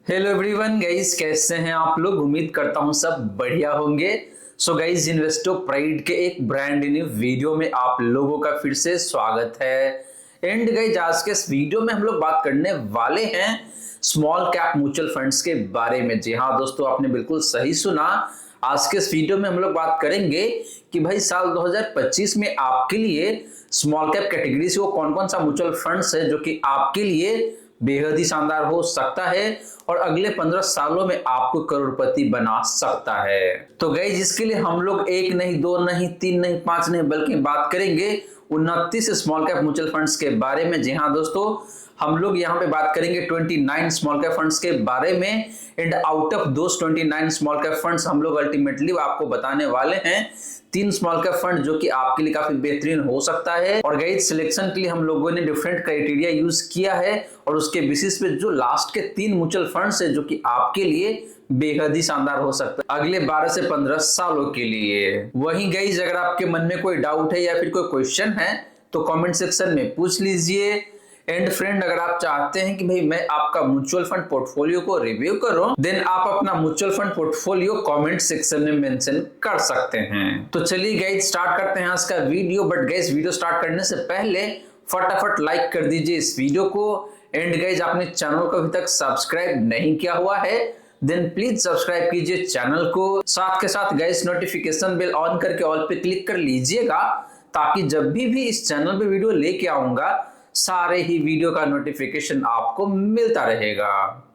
Hello everyone guys, कैसे हैं आप लोग। उम्मीद करता हूं सब बढ़िया होंगे। सो गाइस, इन्वेस्टो प्राइड के एक ब्रांड न्यू वीडियो में आप लोगों का फिर से स्वागत है। एंड गाइस, आज के इस वीडियो में हम लोग बात करने वाले हैं स्मॉल कैप म्यूचुअल फंड्स के बारे में। जी हाँ दोस्तों, आपने बिल्कुल सही सुना। आज के इस वीडियो में हम लोग बात करेंगे कि भाई साल 2025 में आपके लिए स्मॉल कैप कैटेगरी से वो कौन कौन सा म्यूचुअल फंड्स है जो कि आपके लिए बेहद ही शानदार हो सकता है और अगले 15 सालों में आपको करोड़पति बना सकता है। तो गाइस, जिसके लिए हम लोग एक नहीं, दो नहीं, तीन नहीं, पांच नहीं, बल्कि बात करेंगे 29 स्मॉल कैप म्यूचुअल फंड्स के बारे में। जी हाँ दोस्तों, हम लोग यहाँ पे बात करेंगे 29 स्मॉल कैप फंड्स के बारे में। And out of those 29 small cap funds हम लोग अल्टीमेटली आपको बताने वाले हैं 3 स्मॉल कैप फंड जो कि आपके लिए काफी बेहतरीन हो सकता है। और गाइस, सिलेक्शन के लिए हम लोगों ने डिफरेंट क्राइटेरिया यूज किया है और उसके बेसिस पे जो लास्ट के 3 म्यूचुअल फंड्स है जो कि आपके लिए बेहद ही शानदार हो सकता है अगले 12 से 15 सालों के लिए। वहीं गाइस, अगर आपके मन में कोई डाउट है या फिर कोई क्वेश्चन है तो कमेंट सेक्शन में पूछ लीजिए। एंड फ्रेंड, अगर आप चाहते हैं कि भाई मैं आपका म्यूचुअल फंड पोर्टफोलियो को रिव्यू करूं, देन आप अपना mutual fund portfolio comment section में मेंशन कर सकते हैं। तो चलिए गाइस, स्टार्ट करते हैं आज का video. But guys, video start करने से पहले फटाफट लाइक कर दीजिए इस वीडियो को। एंड गाइस, आपने चैनल को अभी तक सब्सक्राइब नहीं किया हुआ है देन प्लीज सब्सक्राइब कीजिए चैनल को। साथ के साथ गाइस, नोटिफिकेशन बेल ऑन करके ऑल पे क्लिक कर लीजिएगा ताकि जब भी इस चैनल पे वीडियो लेके आऊंगा सारे ही वीडियो का नोटिफिकेशन आपको मिलता रहेगा।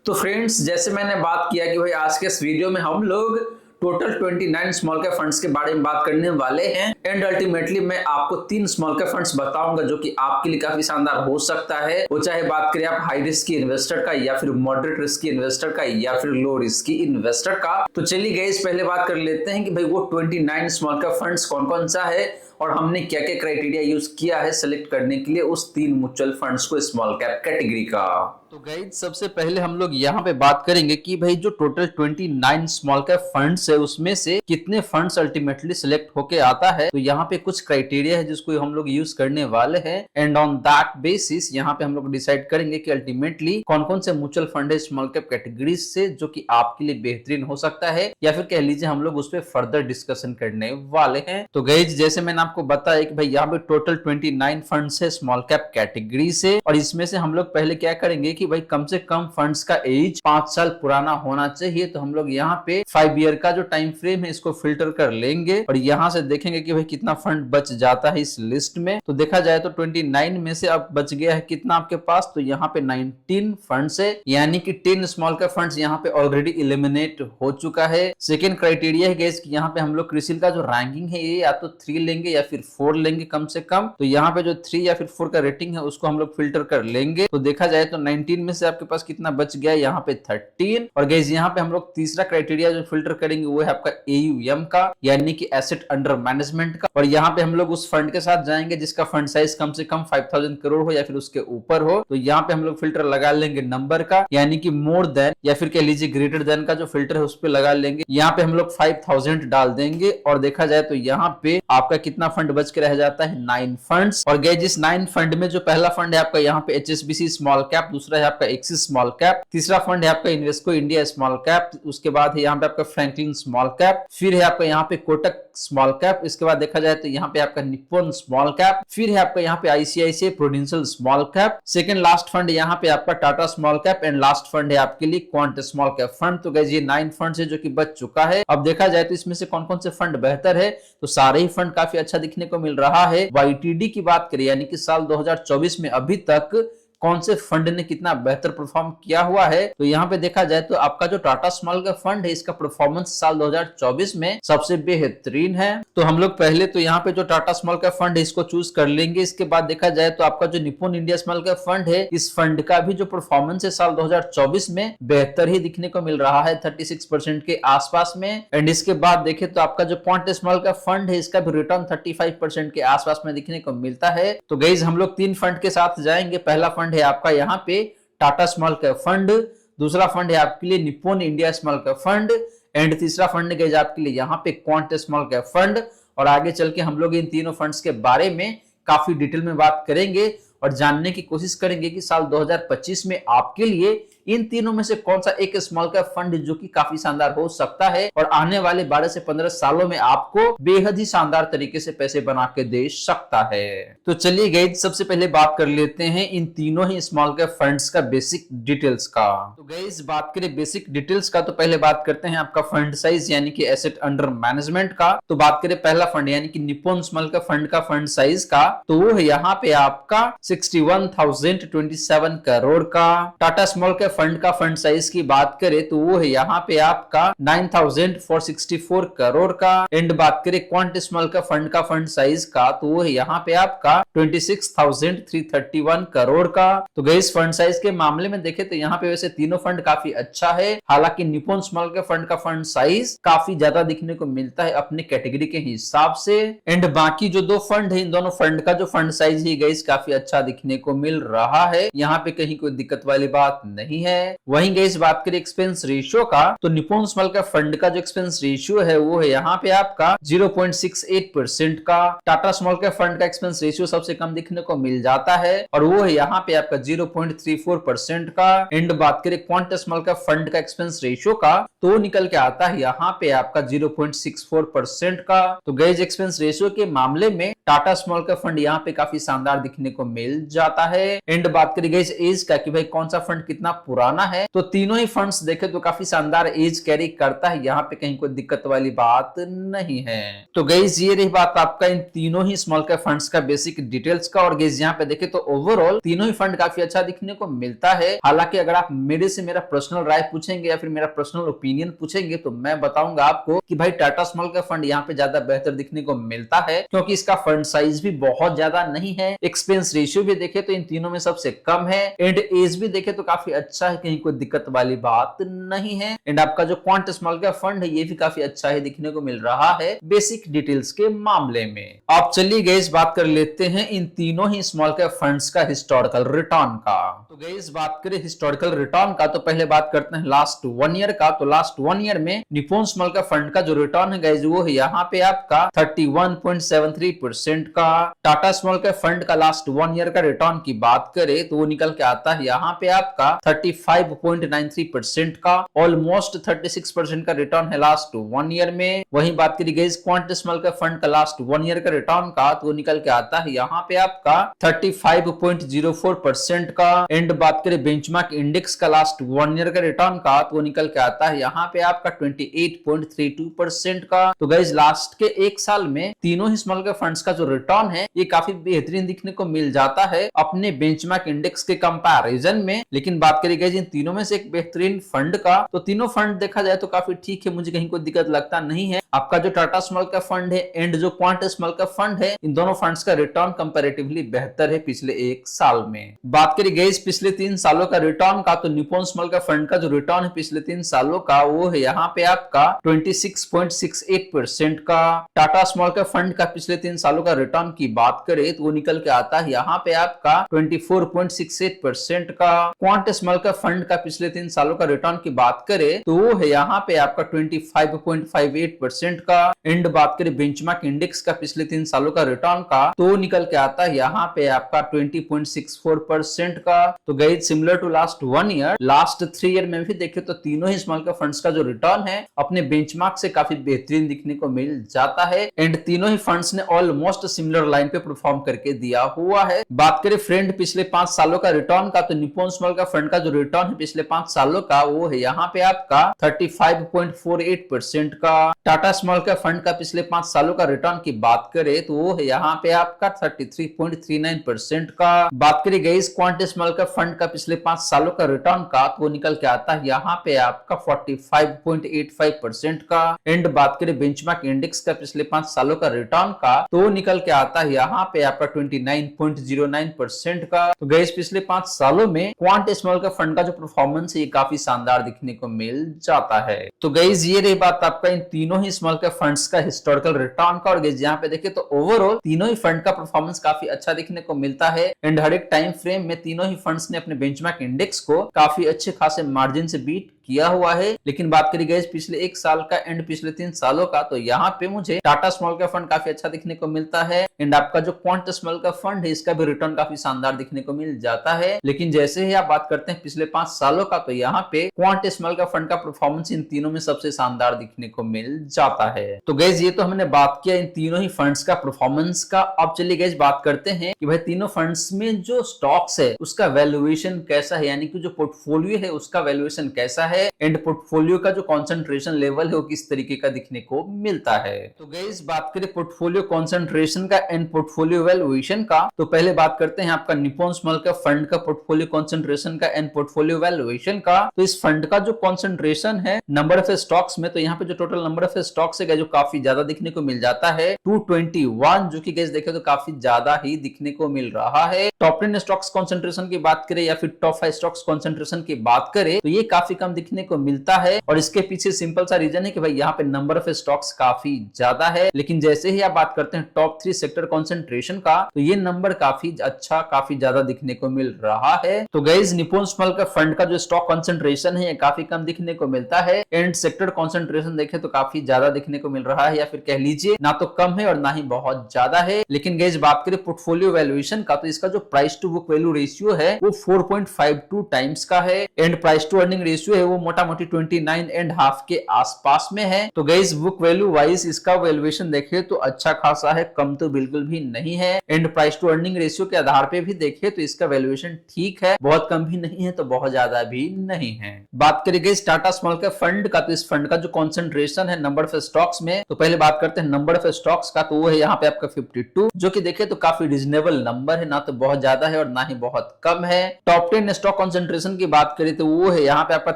तो फ्रेंड्स, जैसे मैंने बात किया कि भाई आज के इस वीडियो में हम लोग टोटल 29 स्मॉल कैप फंड्स के बारे में बात करने वाले हैं। एंड अल्टीमेटली मैं आपको 3 स्मॉल कैप फंड्स बताऊंगा जो कि आपके लिए काफी शानदार हो सकता है। वो चाहे बात करें आप हाई रिस्क की इन्वेस्टर का या फिर मॉडरेट रिस्क की इन्वेस्टर का या फिर लो रिस्क की इन्वेस्टर का। तो चलिए गाइस, पहले बात कर लेते हैं कि भाई वो 29 स्मॉल कैप फंड्स कौन कौन सा है और हमने क्या क्या क्राइटेरिया यूज किया है सिलेक्ट करने के लिए उस 3 म्यूचुअल फंड्स को स्मॉल कैप कैटेगरी का। तो गाइस, सबसे पहले हम लोग यहाँ पे बात करेंगे कि भाई जो टोटल 29 स्मॉल कैप फंड्स है उसमें से कितने फंड्स अल्टीमेटली सिलेक्ट होके आता है। तो यहाँ पे कुछ क्राइटेरिया है जिसको हम लोग यूज करने वाले हैं। एंड ऑन दैट बेसिस यहाँ पे हम लोग डिसाइड करेंगे कि अल्टीमेटली कौन कौन से म्यूचुअल फंड है स्मॉल कैप कैटेगरी से जो कि आपके लिए बेहतरीन हो सकता है, या फिर कह लीजिए हम लोग उस पर फर्दर डिस्कशन करने वाले हैं। तो गाइस, जैसे मैंने आपको बताया कि भाई यहाँ पे टोटल 29 फंड्स है स्मॉल कैप कैटेगरी से, और इसमें से हम लोग पहले क्या करेंगे कि भाई कम से कम फंड्स का एज 5 साल पुराना होना चाहिए। तो हम लोग यहाँ पे 5 ईयर का जो टाइम फ्रेम है इसको फिल्टर कर लेंगे और यहाँ से देखेंगे कि भाई कितना फंड बच जाता है इस लिस्ट में। तो देखा जाए तो 29 में से अब बच गया है कितना आपके पास, तो यहाँ पे 19 फंड्स है, यानी कि 10 स्मॉल कैप फंड्स यहाँ पे ऑलरेडी एलिमिनेट हो चुका है। सेकेंड क्राइटेरिया है गाइस कि यहाँ पे हम लोग क्रिसिल का जो रैंकिंग है ये या तो 3 लेंगे या फिर 4 लेंगे कम से कम। तो यहाँ पे जो 3 या फिर 4 का रेटिंग है उसको हम लोग फिल्टर कर लेंगे। तो देखा जाए तो 19 में से आपके पास कितना बच गया, यहाँ पे 13। और गाइस, यहाँ पे हम लोग तीसरा क्राइटेरिया जो फिल्टर करेंगे वो है आपका AUM का, यानी कि एसेट अंडर मैनेजमेंट का। और यहाँ पे हम लोग उस फंड के साथ जाएंगे जिसका फंड साइज कम से कम 5000 करोड़ हो या फिर उसके ऊपर हो। तो यहाँ पे हम लोग फिल्टर लगा लेंगे नंबर का, यानी कि मोर देन या फिर कह लीजिए ग्रेटर देन का जो फिल्टर है उस पर लगा लेंगे। यहाँ पे हम लोग 5000 डाल देंगे और देखा जाए तो यहाँ पे आपका कितना फंड बच के रह जाता है, 9 फंड्स। और गाइस, जिस 9 फंड में जो पहला फंड है आपका यहाँ पे HSBC स्मॉल कैप, दूसरा है आपका एक्सिस स्मॉल कैप, तीसरा फंड है आपका इन्वेस्को इंडिया स्मॉल कैप, उसके बाद है यहाँ पे आपका फ्रैंकलिन स्मॉल कैप, फिर है आपका यहाँ पे कोटक स्मॉल कैप, इसके बाद देखा जाए तो यहाँ पे आपका निप्पॉन स्मॉल कैप, फिर है आपका यहाँ पे ICICI prudential small cap, second last fund यहाँ पे आपका Tata small cap, and last fund है आपके लिए क्वांट स्मॉल कैप फंड। तो गाइस, ये 9 फंड है जो कि बच चुका है। अब देखा जाए तो इसमें से कौन कौन से फंड बेहतर है, तो सारे ही फंड काफी अच्छा दिखने को मिल रहा है। YTD की बात करें, यानी कि साल 2024 में अभी तक कौन से फंड ने कितना बेहतर परफॉर्म किया हुआ है, तो यहाँ पे देखा जाए तो आपका जो टाटा स्मॉल कैप फंड है इसका परफॉर्मेंस साल 2024 में सबसे बेहतरीन है। तो हम लोग पहले तो यहाँ पे जो टाटा स्मॉल कैप फंड है इसको चूज कर लेंगे। इसके बाद देखा जाए तो आपका जो Nippon India small cap fund है, इस फंड का भी जो परफॉर्मेंस है साल 2024 में बेहतर ही दिखने को मिल रहा है, 36% के आसपास में। एंड इसके बाद देखे तो आपका जो क्वांट स्मॉल कैप फंड है इसका भी रिटर्न 35% के आसपास में दिखने को मिलता है। तो गाइस, हम लोग 3 फंड के साथ जाएंगे। पहला फंड है आपका यहाँ पे टाटा स्मॉल कैप फंड, दूसरा फंड है आपके लिए Nippon India small cap fund, and तीसरा फंड है आपके लिए यहाँ पे क्वांट स्मॉल कैप फंड। और आगे चल के हम लोग इन तीनों फंड्स के बारे में काफी डिटेल में बात करेंगे और जानने की कोशिश करेंगे कि साल 2025 में आपके लिए इन तीनों में से कौन सा एक स्मॉल कैप फंड जो कि काफी शानदार हो सकता है और आने वाले 12 से 15 सालों में आपको बेहद ही शानदार तरीके से पैसे बना के दे सकता है। तो चलिए गाइस, सबसे पहले बात कर लेते हैं इन तीनों ही स्मॉल कैप फंड्स का बेसिक डिटेल्स का। तो गाइस, बात करें बेसिक डिटेल्स का तो पहले बात करते हैं आपका फंड साइज यानी कि एसेट अंडर मैनेजमेंट का। तो बात करें पहला फंड यानी कि निप्पॉन स्मॉल कैप फंड का फंड साइज का, तो वो है यहाँ पे आपका 61,027 करोड़ का। टाटा स्मॉल कैप फंड का फंड साइज की बात करें तो वो है यहाँ पे आपका 9,464 करोड़ का। एंड बात करें क्वांट स्मॉल कैप फंड का फंड साइज का, तो वो है यहाँ पे आपका 26,331 करोड़ का। तो गाइस, फंड साइज के मामले में देखें तो यहाँ पे वैसे तीनों फंड काफी अच्छा है, हालांकि निप्पॉन स्मॉल कैप फंड का फंड साइज काफी ज्यादा दिखने को मिलता है अपने कैटेगरी के हिसाब से। एंड बाकी जो दो फंड है, इन दोनों फंड का जो फंड साइज है गाइस काफी अच्छा दिखने को मिल रहा है, यहाँ पे कहीं कोई दिक्कत वाली बात नहीं है। वहीं गाइस बात करें एक्सपेंस रेशियो का, तो निप्पॉन स्मॉल कैप फंड का जो एक्सपेंस रेशियो है वो है यहाँ पे आपका 0.68% का। टाटा स्मॉल कैप फंड का एक्सपेंस रेशियो सबसे कम दिखने को मिल जाता है और वो है यहाँ पे आपका 0.34% का। एंड बात करें क्वांट स्मॉल कैप फंड का एक्सपेंस रेशियो का, तो निकल के आता है यहाँ पे आपका 0.64% का। तो गाइस, एक्सपेंस रेशियो के मामले में टाटा स्मॉल कैप फंड यहाँ पे काफी शानदार दिखने को मिल जाता है। एंड बात करें गाइस एज का कि भाई कौन सा फंड कितना पुराना है, तो तीनों ही फंड्स देखे तो काफी शानदार एज कैरी करता है, यहाँ पे कहीं कोई दिक्कत वाली बात नहीं है। तो गाइस, ये रही बात आपका इन तीनों ही स्मॉल कैप फंड्स का बेसिक डिटेल्स का। और गाइस, यहाँ पे देखे तो ओवरऑल तीनों ही फंड काफी अच्छा दिखने को मिलता है। हालांकि अगर आप मेरे से मेरा पर्सनल राय पूछेंगे या फिर मेरा पर्सनल ओपिनियन पूछेंगे तो मैं बताऊंगा आपको कि भाई टाटा स्मॉल कैप फंड यहाँ पे ज्यादा बेहतर दिखने को मिलता है, क्योंकि इसका फंड साइज भी बहुत ज्यादा नहीं है। एक्सपेंस रेशियो भी देखे तो इन तीनों में सबसे कम है। एंड एज भी देखे तो काफी अच्छा है, कहीं कोई दिक्कत वाली बात नहीं है। एंड आपका जो क्वांट स्मॉल कैप फंड है ये भी काफी अच्छा है दिखने को मिल रहा है बेसिक डिटेल्स के मामले में। आप चलिए गाइस बात कर लेते हैं इन तीनों ही स्मॉल कैप फंड्स का हिस्टोरिकल रिटर्न का। तो गाइस, बात करें हिस्टोरिकल रिटर्न का तो पहले बात करते हैं लास्ट 1 ईयर का। तो लास्ट 1 ईयर में निप्पॉन स्मॉल कैप फंड का जो रिटर्न है गाइस वो है यहाँ पे आपका 31.73% का। टाटा स्मॉल कैप फंड का लास्ट 1 ईयर का रिटर्न की बात करें तो वो निकल के आता है यहाँ पे आपका 35.93% का। ऑलमोस्ट 36% का रिटर्न है लास्ट 1 ईयर में। वहीं बात करी गई क्वांट स्मॉल कैप फंड का लास्ट 1 ईयर का रिटर्न का, तो वो निकल के आता है यहाँ पे आपका 35.04% का। एंड बात करें बेंचमार्क इंडेक्स का लास्ट 1 ईयर का रिटर्न का, तो वो निकल के आता है यहाँ पे आपका 28.32% का। तो गाइस, लास्ट के एक साल में तीनों ही स्मॉल कैप फंड्स का जो रिटर्न है ये काफी बेहतरीन दिखने को मिल जाता है अपने बेंचमार्क इंडेक्स के कंपैरिजन में। लेकिन बात करी गई इन तीनों में से एक बेहतरीन फंड का, तो तीनों फंड देखा जाए तो काफी ठीक है, मुझे कहीं कोई दिक्कत लगता नहीं है। आपका जो टाटा स्मॉल कैप फंड है एंड जो क्वांट स्मॉल कैप फंड है, इन दोनों फंड्स का रिटर्न कंपैरेटिवली बेहतर है पिछले एक साल में। बात करी गई पिछले 3 सालों का रिटर्न का, तो निप्पॉन स्मॉल कैप फंड का जो रिटर्न है पिछले 3 सालों का वो है यहाँ पे आपका 26.68% का। टाटा स्मॉल कैप फंड का पिछले 3 सालों का रिटर्न की बात करें तो वो निकल के आता है यहाँ पे आपका 24.68% का। क्वांट स्मॉल कैप फंड का पिछले 3 सालों का रिटर्न की बात करें तो वो है यहाँ पे आपका 25.58% का। एंड बात करें बेंचमार्क इंडेक्स का पिछले 3 सालों का रिटर्न का, तो निकल के आता है यहाँ पे आपका 20.64% का। तो guys, similar to last 1 year, last 3 year में भी देखे तो तीनों ही स्मॉल कैप फंड्स का जो रिटर्न है अपने बेंचमार्क से काफी बेहतरीन दिखने को मिल जाता है। एंड तीनों ही फंड्स ने ऑलमोस्ट सिमिलर लाइन पे परफॉर्म करके दिया हुआ है। बात करें फ्रेंड पिछले 5 सालों का रिटर्न का, तो निप्पॉन स्मॉल कैप फंड का जो रिटर्न है पिछले 5 सालों का वो है यहाँ पे आपका 35.48% का। टाटा स्मॉल कैप फंड का पिछले 5 सालों का रिटर्न की बात करें तो वो है यहाँ पे आपका 33.39% का। बात करी गई क्वांट स्मॉल कैप फंड का पिछले 5 सालों का रिटर्न का, तो वो निकल के आता है यहाँ पे आपका 45.85% का। एंड बात करें बेंचमार्क इंडेक्स का पिछले 5 सालों का रिटर्न का, तो वो निकल के आता है यहाँ पे आपका 29.09% का। तो गाइस, पिछले 5 सालों में क्वांट स्मॉल कैप फंड का जो परफॉर्मेंस है ये काफी शानदार दिखने को मिल जाता है। तो गाइस, ये रही बात आपका इन तीनों ही स्मॉल कैप फंड्स का हिस्टोरिकल रिटर्न का। और गाइस, यहाँ पे देखे तो ओवरऑल तीनों ही फंड का परफॉर्मेंस काफी अच्छा दिखने को मिलता है। एंड हर एक टाइम फ्रेम में तीनों ही फंड्स ने अपने बेंचमार्क इंडेक्स को काफी अच्छे खासे मार्जिन से बीट किया हुआ है। लेकिन बात करी गई पिछले 1 साल का एंड पिछले 3 सालों का, तो यहाँ पे मुझे टाटा स्मॉल कैप फंड काफी अच्छा दिखने को मिलता है। एंड आपका जो क्वांट स्मॉल कैप फंड है इसका भी रिटर्न काफी शानदार दिखने को मिल जाता है। लेकिन जैसे ही आप बात करते हैं पिछले 5 सालों का, तो यहाँ पे क्वांट स्मॉल कैप फंड का परफॉर्मेंस इन तीनों में सबसे शानदार दिखने को मिल जाता है। तो गाइस ये तो हमने बात किया इन तीनों ही फंड्स का परफॉर्मेंस का। अब चलिए गाइस बात करते हैं कि भाई तीनों फंड्स में जो स्टॉक्स है उसका वैल्यूएशन कैसा है, यानी कि जो पोर्टफोलियो है उसका वैल्यूएशन कैसा है एंड पोर्टफोलियो का जो कंसंट्रेशन लेवल है वो किस तरीके का दिखने को मिलता है। तो गाइस बात करें पोर्टफोलियो कंसंट्रेशन का एंड पोर्टफोलियो वैल्यूएशन का, तो पहले बात करते हैं आपका निप्पॉन स्मॉल कैप फंड का पोर्टफोलियो कंसंट्रेशन का एंड पोर्टफोलियो वैल्यूएशन का। तो इस फंड का जो कंसंट्रेशन है नंबर ऑफ स्टॉक्स में, तो यहाँ पे जो टोटल नंबर ऑफ स्टॉक्स है जो काफी ज्यादा दिखने को मिल जाता है 221, जो कि गाइस देखे तो काफी ज्यादा ही दिखने को मिल रहा है। टॉप 10 स्टॉक्स कंसंट्रेशन की बात करें या फिर टॉप 5 स्टॉक्स कंसंट्रेशन की बात करें तो ये काफी कम दिखने को मिलता है। और इसके पीछे सिंपल सा रीजन है कि भाई यहाँ पे नंबर ऑफ स्टॉक्स काफी ज्यादा है। लेकिन जैसे ही आप बात करते हैं टॉप 3 सेक्टर कंसंट्रेशन का, तो ये नंबर काफी अच्छा काफी ज्यादा दिखने को मिल रहा है। तो guys Nippon small cap fund का जो स्टॉक कंसंट्रेशन है ये काफी कम दिखने को मिलता है एंड सेक्टर कंसंट्रेशन देखें तो काफी ज्यादा दिखने को मिल रहा है, या फिर कह लीजिए ना तो कम है और ना ही बहुत ज्यादा है। लेकिन गाइस बात करें पोर्टफोलियो वैल्यूएशन का, तो इसका जो price to book value ratio है वो 4.52 टाइम्स का है and price to earning ratio है वो मोटा मोटी 29.5 के आसपास में है। तो गाइस बुक वैल्यू वाइज इसका वैल्यूएशन देखे तो अच्छा खासा है, कम तो बिल्कुल भी नहीं है। And price to earning ratio के आधार पे भी देखे तो इसका वैल्यूएशन ठीक है, बहुत कम भी नहीं है तो बहुत ज्यादा भी नहीं है। बात करें guys Tata small cap fund का, तो इस फंड का जो कंसंट्रेशन है नंबर ऑफ स्टॉक्स में, तो पहले बात करते हैं नंबर ऑफ स्टॉक्स का, तो वो है यहाँ पे आपका 52, जो कि देखे तो काफी रिजनेबल नंबर है, ना तो बहुत ज्यादा है और ना ही बहुत कम है। टॉप 10 स्टॉक कंसंट्रेशन की बात करें तो वो है यहाँ पे आपका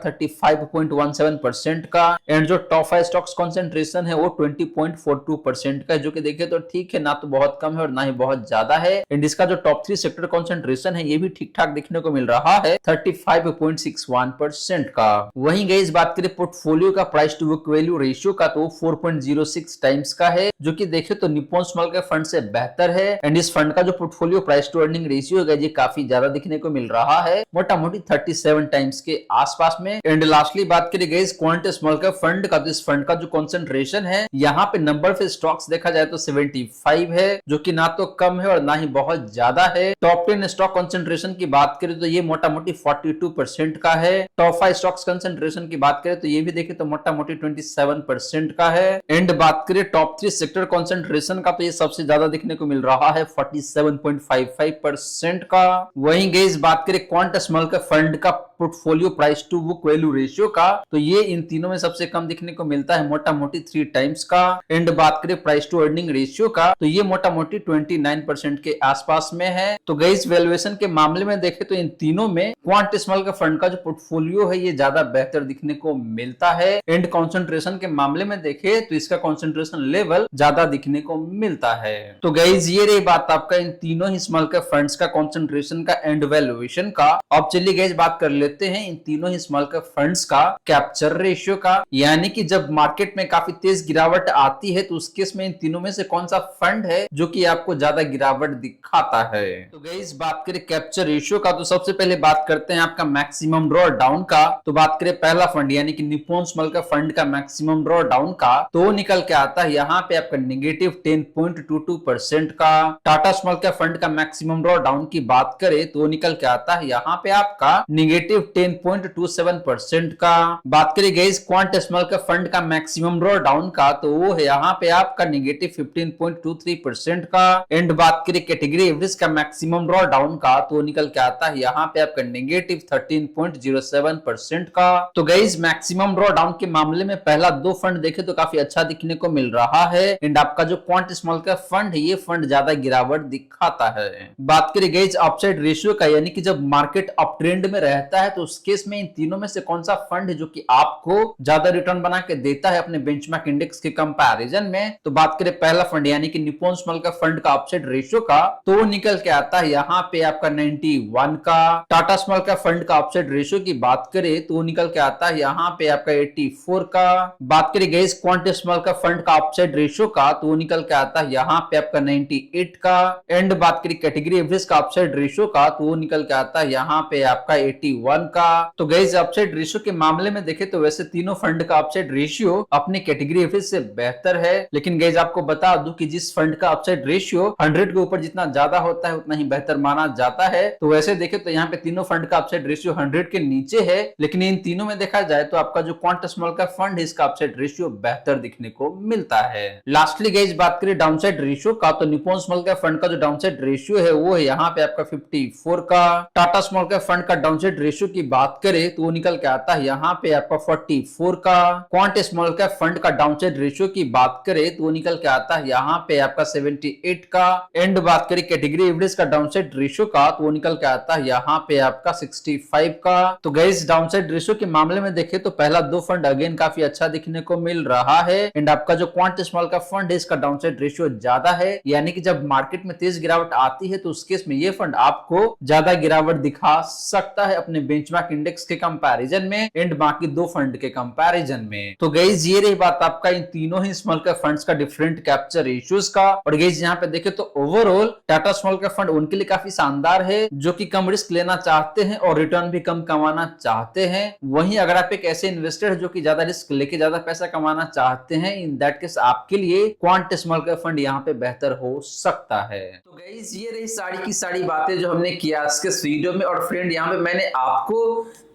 35.17% का एंड जो टॉप 5 स्टॉक्स कंसंट्रेशन है वो 20.42% का है, जो कि देखे तो ठीक है, ना तो बहुत कम है और ना ही बहुत ज्यादा है। एंड इसका जो टॉप 3 सेक्टर कंसंट्रेशन है ये भी ठीक ठाक दिखने को मिल रहा है 35.61% का। वहीं गाइस बात करें पोर्टफोलियो का price to book value ratio का, तो 4.06 टाइम्स का है, जो कि देखे तो निप्पॉन स्मॉल कैप फंड से बेहतर है। एंड इस फंड का जो portfolio price to earning ratio है ये काफी ज्यादा दिखने को मिल रहा है, मोटा मोटी 37 टाइम्स के आसपास में। एंड लास्टली बात करें guys quant small cap fund का, तो इस फंड का जो कंसंट्रेशन है यहाँ पे नंबर ऑफ स्टॉक्स देखा जाए तो 75 है, जो कि ना तो कम है और ना ही बहुत ज्यादा है। टॉप 10 स्टॉक कंसंट्रेशन की बात करें तो ये मोटा मोटी 42% का है। टॉप 5 स्टॉक्स कंसंट्रेशन की बात करें तो ये भी देखे तो मोटा मोटी 27% का है। एंड बात करें टॉप 3 सेक्टर कंसंट्रेशन का, तो ये सबसे ज्यादा दिखने को मिल रहा है 47.55% का। वहीं गाइस बात करें क्वांट स्मॉल कैप फंड का portfolio price to book value ratio का, तो ये इन तीनों में सबसे कम दिखने को मिलता है, मोटा मोटी 3 टाइम्स का। एंड बात करें प्राइस टू अर्निंग रेशियो का, तो ये मोटा मोटी 29% के आसपास में है। तो गाइस वैल्यूएशन के मामले में देखें तो इन तीनों में क्वांट स्मॉल कैप फंड का जो पोर्टफोलियो है ये ज्यादा बेहतर दिखने को मिलता है। एंड कंसंट्रेशन के मामले में देखें तो इसका कंसंट्रेशन लेवल ज्यादा दिखने को मिलता है। तो गाइस ये रही बात आपका इन तीनों ही स्मॉल कैप फंड्स का कंसंट्रेशन का एंड वैल्यूएशन का। अब चलिए गाइस बात कर लेते हैं इन तीनों ही स्मॉल कैप फंड्स का कैप्चर रेशियो का, यानी कि जब मार्केट में काफी तेज गिरावट आती है तो उस केस में इन तीनों में से कौन सा फंड है जो कि आपको ज्यादा गिरावट दिखाता है। तो गाइस बात करें कैप्चर रेशियो का, तो सबसे पहले बात करते हैं आपका मैक्सिमम ड्रॉ डाउन का। तो बात करें पहला फंड यानी कि निप्पॉन स्मॉल कैप फंड का मैक्सिमम ड्रॉ डाउन का, तो निकल के आता है यहाँ पे आपका -10.22% का। टाटा स्मॉल कैप फंड का मैक्सिमम ड्रॉ डाउन की बात करें तो निकल के आता है यहाँ पे आपका -10.27% का। बात करें guys quant small cap fund का मैक्सिमम ड्रॉ डाउन का, तो वो है यहाँ पे आपका -15.23% का। एंड बात करें कैटेगरी एवरेज का मैक्सिमम ड्रॉ डाउन का, तो निकल के आता है यहाँ पे आपका -13.07% का। तो गाइस मैक्सिमम ड्रॉ डाउन के मामले में पहला 2 फंड देखे तो काफी अच्छा दिखने को मिल रहा है। एंड आपका जो क्वांट स्मॉल कैप फंड है ये फंड ज्यादा गिरावट दिखाता है। बात करें गाइस अपसाइड रेशियो का, यानी कि जब मार्केट अप ट्रेंड में रहता है तो उस केस में इन तीनों में से कौन सा फंड है जो कि आपको ज्यादा रिटर्न बना के देता है अपने बेंचमार्क इंडेक्स के कंपैरिजन में। तो बात करें पहला फंड यानी कि निप्पॉन स्मॉल कैप फंड का अपसाइड रेशियो का, तो निकल के आता है यहाँ पे आपका 91 का। टाटा स्मॉल कैप फंड का अपसाइड रेशियो की बात करें तो निकल के आता है यहाँ पे आपका 84 का। बात करें guys quant small cap fund का अपसाइड रेशियो का, तो निकल के आता है यहाँ पे आपका 98 का। एंड बात करें कैटेगरी एवरेज का अपसाइड रेशियो का, तो निकल के आता है यहाँ पे आपका 81 का। तो गाइस अपसाइड रेशियो के मामले में देखें तो वैसे तीनों फंड का अपसाइड रेशियो अपनी कैटेगरी एवरेज से बेहतर है, लेकिन गाइस आपको बता दूं कि जिस फंड का अपसाइड रेशियो 100 के ऊपर जितना ज्यादा होता है उतना ही बेहतर माना जाता है। तो वैसे देखें तो यहाँ पे तीनों फंड का अपसाइड रेशियो 100 के नीचे है, लेकिन इन तीनों में देखा जाए तो आपका जो क्वांट स्मॉल कैप फंड है इसका अपसाइड रेशियो बेहतर दिखने को मिलता है। लास्टली गाइस बात करें डाउनसाइड रेशियो का, तो निप्पॉन स्मॉल कैप फंड का जो डाउनसाइड रेशियो है वो है यहाँ पे आपका 54 का। टाटा स्मॉल कैप फंड का डाउनसाइड रेशियो की बात करें तो वो निकल के आता है यहाँ पे आपका 44 का। क्वांट स्मॉल कैप फंड का डाउनसाइड रेशियो की बात करें तो वो निकल के आता है यहाँ पे आपका 78 का। एंड बात करें कैटेगरी एवरेज का डाउनसाइड रेशियो का, तो वो निकल के आता है यहाँ पे आपका 65 का। तो गाइस डाउनसाइड रेशियो के मामले में देखें तो पहला दो फंड अगेन काफी अच्छा दिखने को मिल रहा है। एंड आपका जो क्वांट स्मॉल कैप फंड है इसका डाउनसाइड रेशियो ज्यादा है, यानी कि जब मार्केट में तेज गिरावट आती है तो उस केस में ये फंड आपको ज्यादा गिरावट दिखा सकता है अपने बेंचमार्क इंडेक्स के कंपैरिजन में एंड बाकी दो फंड के कंपैरिजन में। तो गाइस ये रही बात आपका इन तीनों ही स्मॉल कैप फंड्स का डिफरेंट कैप्चर रेशियोज का। और गाइस यहाँ पे देखें तो overall Tata small cap fund उनके लिए काफी शानदार है जो कि कम रिस्क लेना चाहते हैं और रिटर्न भी कम कमाना चाहते हैं। वहीं अगर आप एक ऐसे इन्वेस्टर जो कि ज्यादा रिस्क लेके ज्यादा पैसा कमाना चाहते हैं, इन दैट केस आपके लिए क्वांट स्मॉल कैप फंड यहाँ पे बेहतर हो सकता है। तो गाइस ये रही सारी की सारी बातें जो हमने किया आज के वीडियो में। और फ्रेंड यहाँ पे मैंने आपको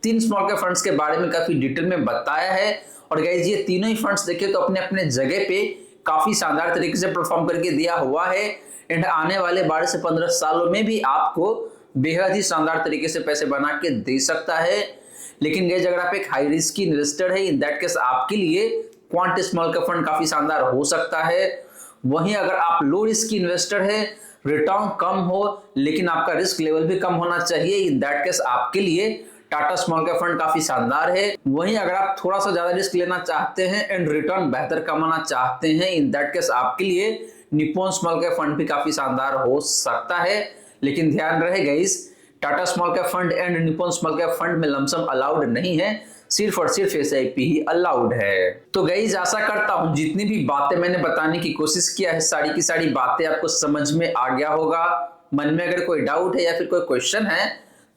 3 स्मॉल कैप फंड्स के बारे में काफी डिटेल में बताया है। और गाइस ये तीनों ही फंड्स देखे तो अपने अपने जगह पे काफी शानदार तरीके से परफॉर्म करके दिया हुआ है एंड आने वाले 12 से 15 सालों में भी आपको बेहद ही शानदार तरीके से पैसे बना के दे सकता है। लेकिन गाइस अगर आप एक हाई रिस्क इन्वेस्टर है, इन दैट केस आपके लिए क्वांट स्मॉल कैप फंड काफी शानदार हो सकता है। वहीं अगर आप लो रिस्क इन्वेस्टर है, रिटर्न कम हो लेकिन आपका रिस्क लेवल भी कम होना चाहिए, इन दैट केस आपके लिए टाटा स्मॉल कैप फंड काफी शानदार है। वहीं अगर आप थोड़ा सा ज्यादा रिस्क लेना चाहते हैं एंड रिटर्न बेहतर कमाना चाहते हैं, इन दैट केस आपके लिए निप्पॉन स्मॉल कैप फंड भी काफी शानदार हो सकता है। लेकिन ध्यान रहे guys, Tata small cap fund and Nippon small cap fund में लमसम अलाउड नहीं है, सिर्फ और सिर्फ SIP ही अलाउड है। तो गाइस आशा करता हूं जितनी भी बातें मैंने बताने की कोशिश किया है सारी की सारी बातें आपको समझ में आ गया होगा। मन में अगर कोई डाउट है या फिर कोई क्वेश्चन है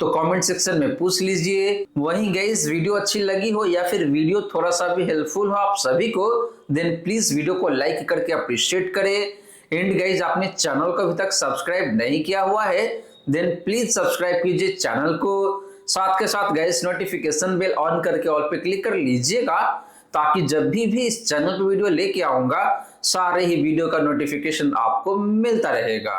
तो कमेंट सेक्शन में पूछ लीजिए। वहीं गाइस वीडियो अच्छी लगी हो या फिर वीडियो थोड़ा सा भी हेल्पफुल हो आप सभी को, देन प्लीज वीडियो को लाइक करके अप्रिशिएट करें। एंड गाइस आपने चैनल को अभी तक सब्सक्राइब नहीं किया हुआ है, देन प्लीज सब्सक्राइब कीजिए चैनल को। साथ के साथ गाइस नोटिफिकेशन बेल ऑन करके ऑल पे क्लिक कर लीजिएगा ताकि जब भी इस चैनल पे वीडियो लेके आऊंगा सारे ही वीडियो का नोटिफिकेशन आपको मिलता रहेगा।